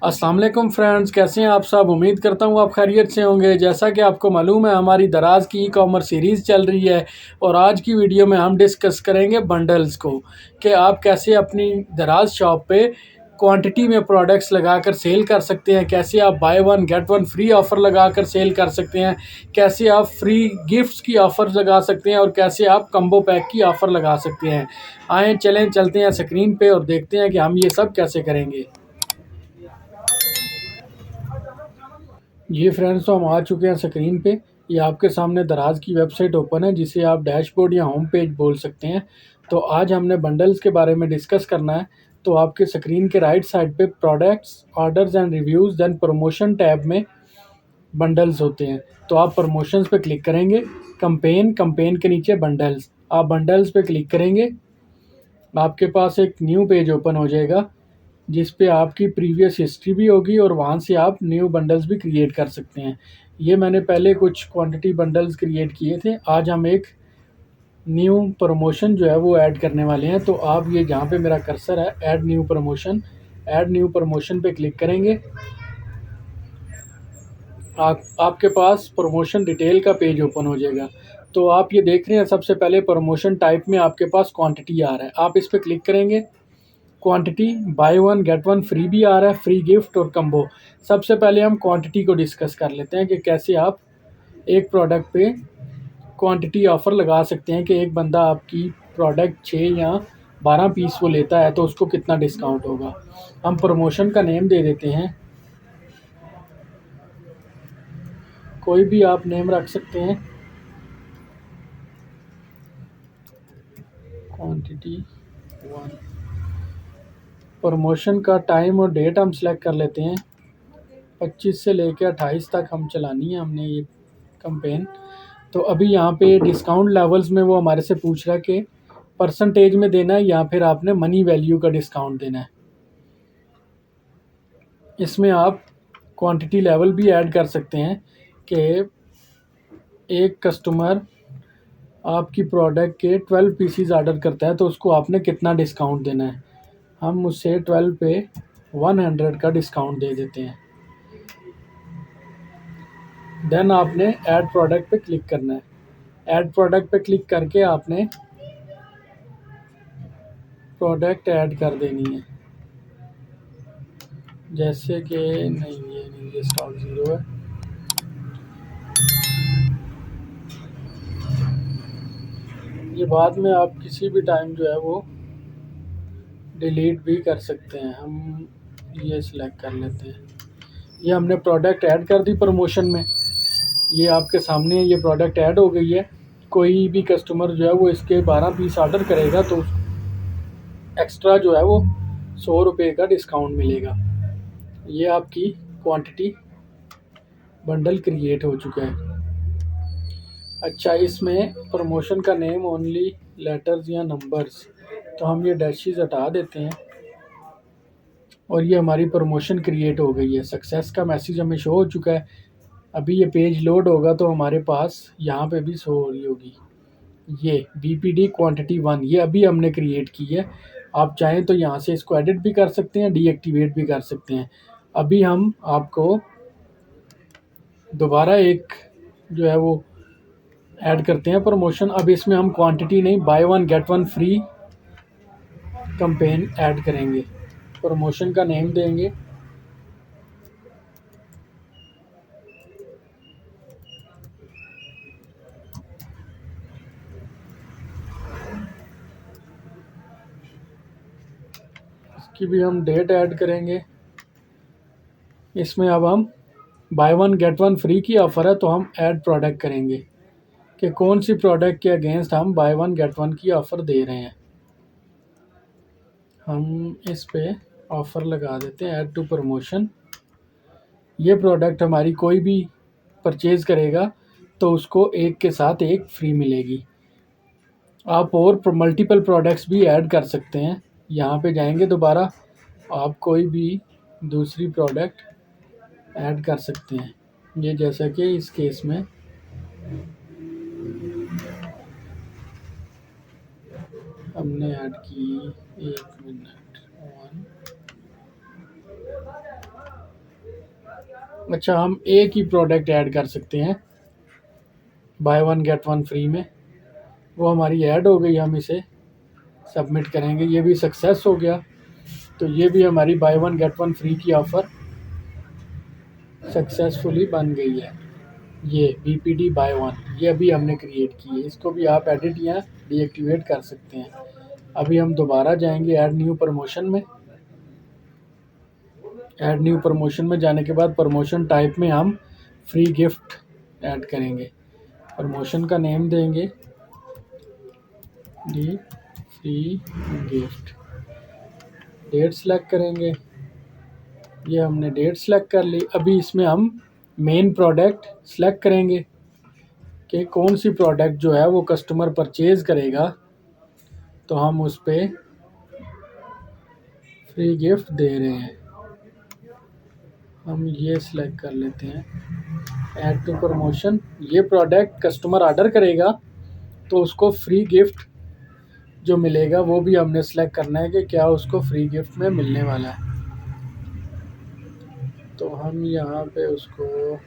अस्सलाम वालेकुम फ्रेंड्स, कैसे हैं आप सब। उम्मीद करता हूँ आप खैरियत से होंगे। जैसा कि आपको मालूम है, हमारी दराज की ई कॉमर्स सीरीज़ चल रही है और आज की वीडियो में हम डिस्कस करेंगे बंडल्स को कि आप कैसे अपनी दराज शॉप पे क्वांटिटी में प्रोडक्ट्स लगाकर सेल कर सकते हैं, कैसे आप by one get one free offer लगाकर सेल कर सकते हैं, कैसे आप फ्री गिफ्ट्स की ऑफ़र लगा सकते हैं और कैसे आप कम्बो पैक की ऑफ़र लगा सकते हैं। आएँ चलें चलते हैं स्क्रीन पे और देखते हैं कि हम ये सब कैसे करेंगे। जी फ्रेंड्स, तो हम आ चुके हैं स्क्रीन पे। ये आपके सामने दराज की वेबसाइट ओपन है, जिसे आप डैशबोर्ड या होम पेज बोल सकते हैं। तो आज हमने बंडल्स के बारे में डिस्कस करना है। तो आपके स्क्रीन के राइट साइड पे products, orders and reviews, then promotion tab में बंडल्स होते हैं। तो आप प्रमोशंस पे क्लिक करेंगे, कंपेन, कंपेन के नीचे बंडल्स, आप बंडल्स पे क्लिक करेंगे। आपके पास एक न्यू पेज ओपन हो जाएगा, जिस पे आपकी प्रीवियस हिस्ट्री भी होगी और वहाँ से आप न्यू बंडल्स भी क्रिएट कर सकते हैं। ये मैंने पहले कुछ क्वांटिटी बंडल्स क्रिएट किए थे। आज हम एक न्यू प्रमोशन जो है वो ऐड करने वाले हैं। तो आप ये जहाँ पे मेरा कर्सर है, ऐड न्यू प्रमोशन पे क्लिक करेंगे। आपके पास प्रमोशन डिटेल का पेज ओपन हो जाएगा। तो आप ये देख रहे हैं, सबसे पहले प्रमोशन टाइप में आपके पास क्वांटिटी आ रहा है, आप इस पर क्लिक करेंगे। Quantity by one get one free भी आ रहा है, फ्री गिफ्ट और कम्बो। सबसे पहले हम क्वांटिटी को डिस्कस कर लेते हैं कि कैसे आप एक प्रोडक्ट पे क्वांटिटी ऑफ़र लगा सकते हैं कि एक बंदा आपकी प्रोडक्ट 6 या 12 पीस वो लेता है तो उसको कितना डिस्काउंट होगा। हम प्रमोशन का नेम दे देते हैं, कोई भी आप नेम रख सकते हैं। Quantity one. प्रमोशन का टाइम और डेट हम सेलेक्ट कर लेते हैं, 25 से लेकर 28 तक हम चलानी है हमने ये कैंपेन। तो अभी यहाँ पे डिस्काउंट लेवल्स में वो हमारे से पूछ रहा है कि परसेंटेज में देना है या फिर आपने मनी वैल्यू का डिस्काउंट देना है। इसमें आप क्वांटिटी लेवल भी ऐड कर सकते हैं कि एक कस्टमर आपकी प्रोडक्ट के 12 पीसीज ऑर्डर करता है तो उसको आपने कितना डिस्काउंट देना है। हम उससे 12 पे 100 का डिस्काउंट दे देते हैं। देन आपने ऐड प्रोडक्ट पे क्लिक करना है। ऐड प्रोडक्ट पे क्लिक करके आपने प्रोडक्ट ऐड कर देनी है, जैसे कि नहीं, ये नहीं, ये स्टॉक ज़ीरो है। ये बाद में आप किसी भी टाइम जो है वो डिलीट भी कर सकते हैं। हम ये सिलेक्ट कर लेते हैं। ये हमने प्रोडक्ट ऐड कर दी प्रमोशन में, ये आपके सामने ये प्रोडक्ट ऐड हो गई है। कोई भी कस्टमर जो है वो इसके 12 पीस ऑर्डर करेगा तो एक्स्ट्रा जो है वो 100 रुपये का डिस्काउंट मिलेगा। ये आपकी क्वांटिटी बंडल क्रिएट हो चुका है। अच्छा, इसमें प्रमोशन का नेम ओनली लेटर्स या नंबर्स, तो हम ये डैशेस हटा देते हैं और ये हमारी प्रमोशन क्रिएट हो गई है। सक्सेस का मैसेज हमें शो हो चुका है। अभी ये पेज लोड होगा तो हमारे पास यहाँ पे भी शो हो रही होगी ये बीपीडी क्वांटिटी वन, ये अभी हमने क्रिएट की है। आप चाहें तो यहाँ से इसको एडिट भी कर सकते हैं, डीएक्टिवेट भी कर सकते हैं। अभी हम आपको दोबारा एक जो है वो ऐड करते हैं प्रमोशन। अब इसमें हम क्वांटिटी नहीं, by one get one free campaign add करेंगे। प्रमोशन का नेम देंगे, इसकी भी हम डेट ऐड करेंगे। इसमें अब हम by one get one free की ऑफ़र है तो हम ऐड प्रोडक्ट करेंगे कि कौन सी प्रोडक्ट के अगेंस्ट हम बाय वन गेट वन की ऑफ़र दे रहे हैं। हम इस पे ऑफ़र लगा देते हैं ऐड टू प्रमोशन। ये प्रोडक्ट हमारी कोई भी परचेज़ करेगा तो उसको एक के साथ एक फ्री मिलेगी। आप और मल्टीपल प्रोडक्ट्स भी ऐड कर सकते हैं। यहाँ पे जाएंगे दोबारा, आप कोई भी दूसरी प्रोडक्ट ऐड कर सकते हैं। ये जैसा कि इस केस में हमने ऐड की, 1 मिनट, 1 अच्छा, हम एक ही प्रोडक्ट ऐड कर सकते हैं by one get one free में। वो हमारी ऐड हो गई, हम इसे सबमिट करेंगे, ये भी सक्सेस हो गया। तो ये भी हमारी by one get one free की ऑफ़र सक्सेसफुली बन गई है। ये BPD बाय वन ये अभी हमने क्रिएट की है, इसको भी आप एडिट या डीएक्टिवेट कर सकते हैं। अभी हम दोबारा जाएंगे ऐड न्यू प्रमोशन में। ऐड न्यू प्रमोशन में जाने के बाद प्रमोशन टाइप में हम फ्री गिफ्ट ऐड करेंगे। प्रमोशन का नेम देंगे the free gift. Date select करेंगे, ये हमने डेट सेलेक्ट कर ली। अभी इसमें हम मेन प्रोडक्ट सेलेक्ट करेंगे कि कौन सी प्रोडक्ट जो है वो कस्टमर परचेज़ करेगा तो हम उस पर फ्री गिफ्ट दे रहे हैं। हम ये सिलेक्ट कर लेते हैं ऐड टू प्रमोशन। ये प्रोडक्ट कस्टमर ऑर्डर करेगा तो उसको फ्री गिफ्ट जो मिलेगा वो भी हमने सेलेक्ट करना है कि क्या उसको फ्री गिफ्ट में मिलने वाला है। तो हम यहाँ पे उसको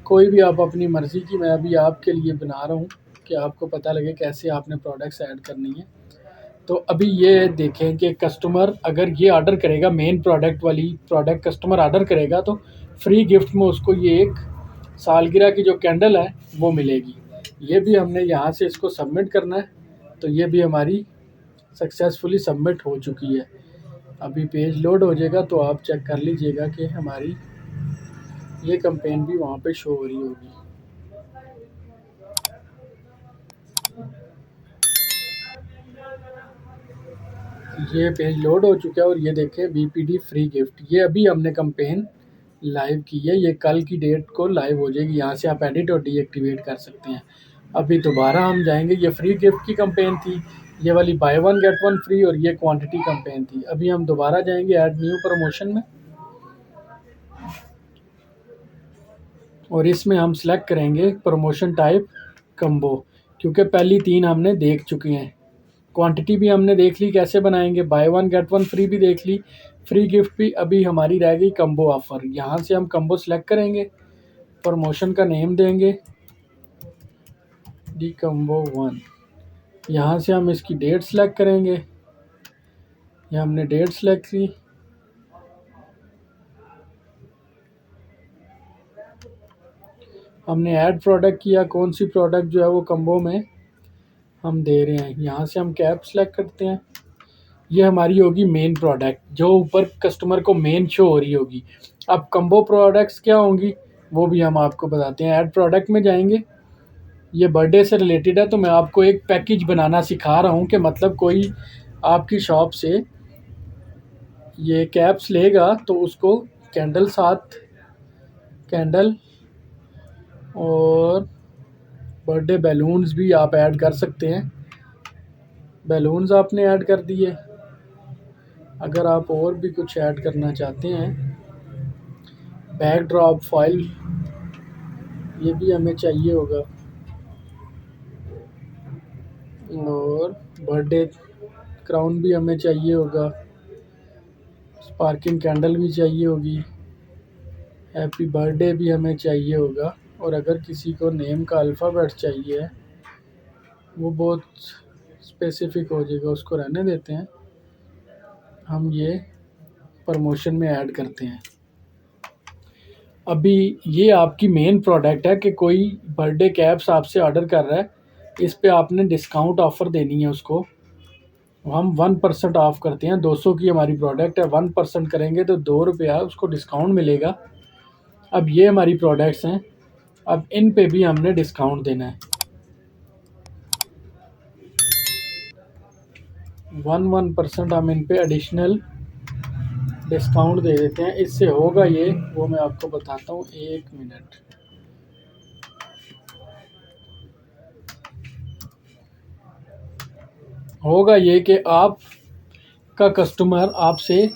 कोई भी आप अपनी मर्ज़ी की, मैं अभी आपके लिए बना रहा हूँ कि आपको पता लगे कैसे आपने प्रोडक्ट्स ऐड करनी है। तो अभी ये देखें कि कस्टमर अगर ये ऑर्डर करेगा, मेन प्रोडक्ट वाली प्रोडक्ट कस्टमर ऑर्डर करेगा तो फ्री गिफ्ट में उसको ये एक सालगिरह की जो कैंडल है वो मिलेगी। ये भी हमने यहाँ से इसको सबमिट करना है। तो ये भी हमारी सक्सेसफुली सबमिट हो चुकी है। अभी पेज लोड हो जाएगा तो आप चेक कर लीजिएगा कि हमारी ये कैंपेन भी वहाँ पे शो हो रही होगी। ये पेज लोड हो चुका है और ये देखें BPD फ्री गिफ्ट, ये अभी हमने कैंपेन लाइव की है। ये कल की डेट को लाइव हो जाएगी। यहाँ से आप एडिट और डीएक्टिवेट कर सकते हैं। अभी दोबारा हम जाएंगे, ये फ्री गिफ्ट की कैंपेन थी, ये वाली by one get one free, और ये क्वांटिटी कैंपेन थी। अभी हम दोबारा जाएंगे ऐड न्यू प्रमोशन में और इसमें हम सेलेक्ट करेंगे प्रमोशन टाइप कम्बो, क्योंकि पहली 3 हमने देख चुके हैं। क्वांटिटी भी हमने देख ली कैसे बनाएंगे, by one get one free भी देख ली, फ्री गिफ्ट भी। अभी हमारी रह गई कम्बो ऑफ़र। यहाँ से हम कम्बो सेलेक्ट करेंगे, प्रमोशन का नेम देंगे डी कम्बो वन। यहाँ से हम इसकी डेट सेलेक्ट करेंगे, ये हमने डेट सेलेक्ट की। हमने ऐड प्रोडक्ट किया, कौन सी प्रोडक्ट जो है वो कम्बो में हम दे रहे हैं। यहाँ से हम कैप सेलेक्ट करते हैं, ये हमारी होगी मेन प्रोडक्ट जो ऊपर कस्टमर को मेन शो हो रही होगी। अब कम्बो प्रोडक्ट्स क्या होंगी वो भी हम आपको बताते हैं। ऐड प्रोडक्ट में जाएंगे, ये बर्थडे से रिलेटेड है तो मैं आपको एक पैकेज बनाना सिखा रहा हूँ कि मतलब कोई आपकी शॉप से ये कैप्स लेगा तो उसको कैंडल साथ, कैंडल और बर्थडे बैलून्स भी आप ऐड कर सकते हैं। बैलून्स आपने ऐड कर दिए। अगर आप और भी कुछ ऐड करना चाहते हैं, बैकड्रॉप फॉइल ये भी हमें चाहिए होगा, और बर्थडे क्राउन भी हमें चाहिए होगा, स्पार्किंग कैंडल भी चाहिए होगी, हैप्पी बर्थडे भी हमें चाहिए होगा। और अगर किसी को नेम का अल्फ़ाबेट चाहिए है वो बहुत स्पेसिफिक हो जाएगा, उसको रहने देते हैं। हम ये प्रमोशन में ऐड करते हैं। अभी ये आपकी मेन प्रोडक्ट है कि कोई बर्थडे कैप्स आपसे ऑर्डर कर रहा है, इस पे आपने डिस्काउंट ऑफ़र देनी है उसको। हम 1% ऑफ़ करते हैं, 200 की हमारी प्रोडक्ट है, 1% करेंगे तो 2 रुपया उसको डिस्काउंट मिलेगा। अब ये हमारी प्रोडक्ट्स हैं, अब इन पे भी हमने डिस्काउंट देना है। 1% हम इन पे एडिशनल डिस्काउंट दे देते हैं। इससे होगा ये, वो मैं आपको बताता हूँ, 1 मिनट। होगा ये कि आपका कस्टमर आपसे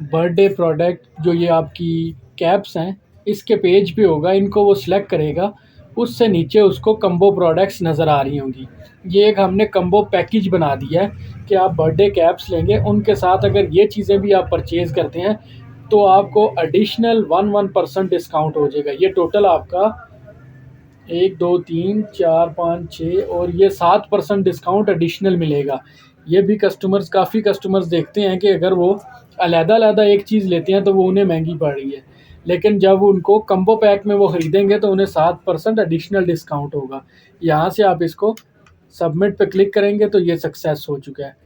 बर्थडे प्रोडक्ट जो ये आपकी कैप्स हैं इसके पेज पे होगा, इनको वो सिलेक्ट करेगा, उससे नीचे उसको कम्बो प्रोडक्ट्स नज़र आ रही होंगी। ये एक हमने कम्बो पैकेज बना दिया है कि आप बर्थडे कैप्स लेंगे, उनके साथ अगर ये चीज़ें भी आप परचेज़ करते हैं तो आपको एडिशनल 1% डिस्काउंट हो जाएगा। ये टोटल आपका 1 2 3 4 5 6 और ये 7% डिस्काउंट एडिशनल मिलेगा। ये भी कस्टमर्स, काफ़ी कस्टमर्स देखते हैं कि अगर वो अलग-अलग एक चीज़ लेते हैं तो वो उन्हें महंगी पड़ रही है, लेकिन जब उनको कम्बो पैक में वो ख़रीदेंगे तो उन्हें 7% एडिशनल डिस्काउंट होगा। यहाँ से आप इसको सबमिट पे क्लिक करेंगे तो ये सक्सेस हो चुका है।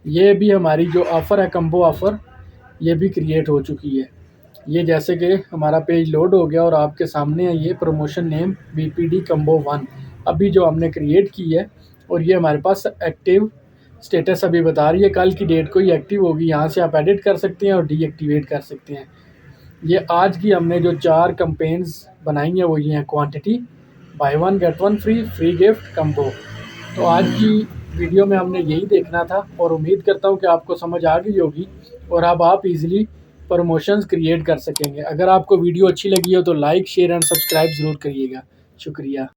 ये भी हमारी जो ऑफ़र है कम्बो ऑफ़र, ये भी क्रिएट हो चुकी है। ये जैसे कि हमारा पेज लोड हो गया और आपके सामने है ये प्रमोशन नेम BPD कम्बो 1 अभी जो हमने क्रिएट की है, और ये हमारे पास एक्टिव स्टेटस अभी बता रही है, कल की डेट को ये एक्टिव होगी। यहाँ से आप एडिट कर सकते हैं और डीएक्टिवेट कर सकते हैं। ये आज की हमने जो 4 कैंपेन्स बनाई हैं वो ये हैं quantity, buy 1 get 1 free, free gift, combo. तो आज की वीडियो में हमने यही देखना था और उम्मीद करता हूँ कि आपको समझ आ गई होगी और अब आप इजीली प्रमोशंस क्रिएट कर सकेंगे। अगर आपको वीडियो अच्छी लगी हो तो लाइक, शेयर एंड सब्सक्राइब ज़रूर करिएगा। शुक्रिया।